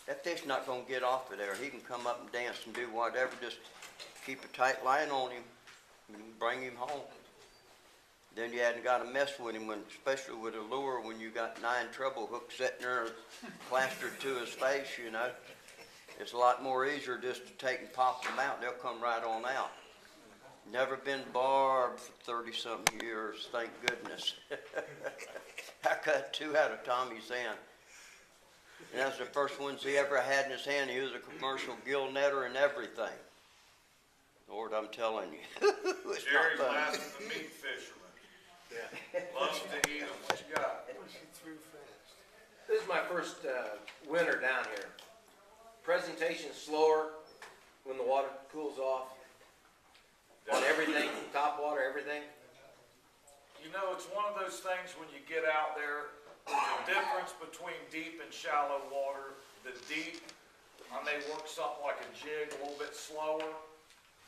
that fish not going to get off of there. He can come up and dance and do whatever. Just keep a tight line on him and bring him home. Then you hadn't got to mess with him, especially with a lure when you got 9 treble hooks sitting there plastered to his face, you know. It's a lot more easier just to take and pop them out. They'll come right on out. Never been barbed for 30-something years, thank goodness. I cut 2 out of Tommy's hand. And that's the first ones he ever had in his hand. He was a commercial gill netter and everything. Lord, I'm telling you. It's not Jerry's fun. last of the meat fisherman. Loves to eat them. What you got? This is my first winter down here. Presentation slower when the water cools off. On everything, top water, everything. You know, it's one of those things when you get out there, the difference between deep and shallow water. The deep, I may work something like a jig a little bit slower.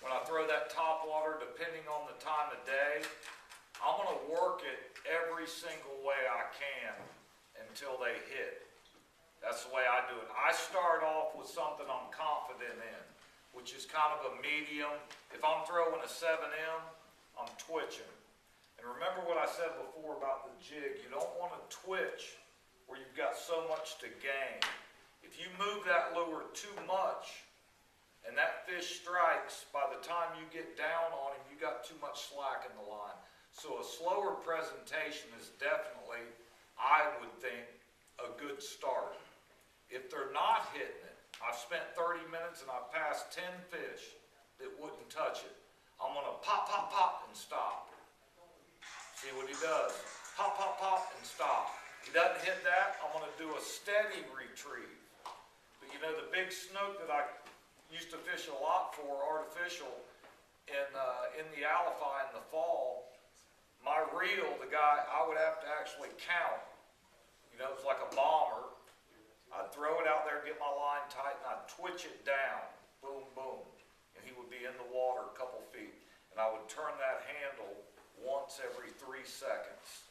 When I throw that top water, depending on the time of day, I'm gonna work it every single way I can until they hit. That's the way I do it. I start off with something I'm confident in, which is kind of a medium. If I'm throwing a 7M, I'm twitching. And remember what I said before about the jig, you don't want to twitch where you've got so much to gain. If you move that lure too much and that fish strikes, by the time you get down on him, you got too much slack in the line. So a slower presentation is definitely, I would think, a good start. If they're not hitting it, I've spent 30 minutes and I've passed 10 fish that wouldn't touch it. I'm gonna pop, pop, pop and stop. See what he does. Pop, pop, pop and stop. He doesn't hit that, I'm gonna do a steady retrieve. But you know, the big snook that I used to fish a lot for, artificial, in the alify in the fall, my reel, the guy, I would have to actually count. You know, it was like a bomber. I'd throw it out there, get my line tight, and I'd twitch it down. Boom, boom. And he would be in the water a couple feet. And I would turn that handle once every 3 seconds.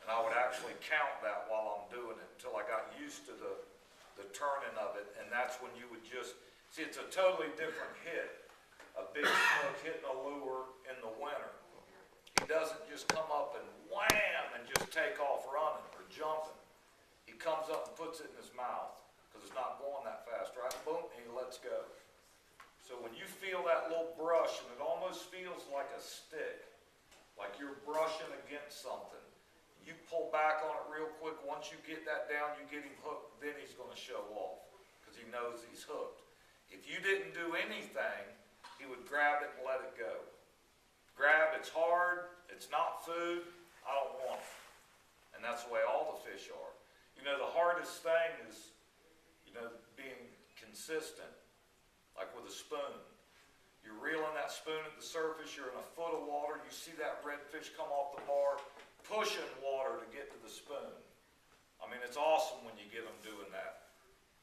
And I would actually count that while I'm doing it until I got used to the turning of it. And that's when you would just, see, it's a totally different hit. A big snook hitting a lure in the winter. He doesn't just come up and wham and just take off running or jumping. He comes up and puts it in his mouth because it's not going that fast, right? Boom, and he lets go. So when you feel that little brush, and it almost feels like a stick, like you're brushing against something, you pull back on it real quick. Once you get that down, you get him hooked, then he's going to show off because he knows he's hooked. If you didn't do anything, he would grab it and let it go. Grab, it's hard, it's not food, I don't want it. And that's the way all the fish are. You know, the hardest thing is, you know, being consistent, like with a spoon. You're reeling that spoon at the surface, you're in a foot of water, you see that redfish come off the bar, pushing water to get to the spoon. I mean, it's awesome when you get them doing that.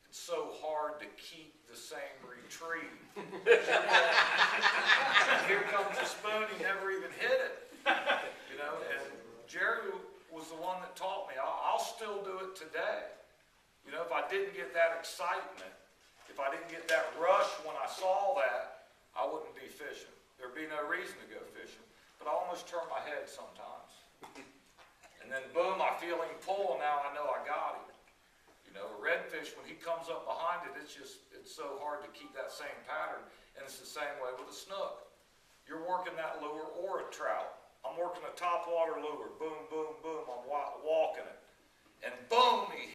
It's so hard to keep the same retrieve. Here comes the spoon, he never even hit it. You know, and Jerry was the one that taught me. I'll still do it today. You know, if I didn't get that excitement, if I didn't get that rush when I saw that, I wouldn't be fishing. There'd be no reason to go fishing. But I almost turn my head sometimes. And then boom, I feel him pull, and now I know I got him. You know, a redfish, when he comes up behind it, it's so hard to keep that same pattern. And it's the same way with a snook. You're working that lure or a trout. I'm working a topwater lure. Boom, boom, boom. I'm walking it. And boom, he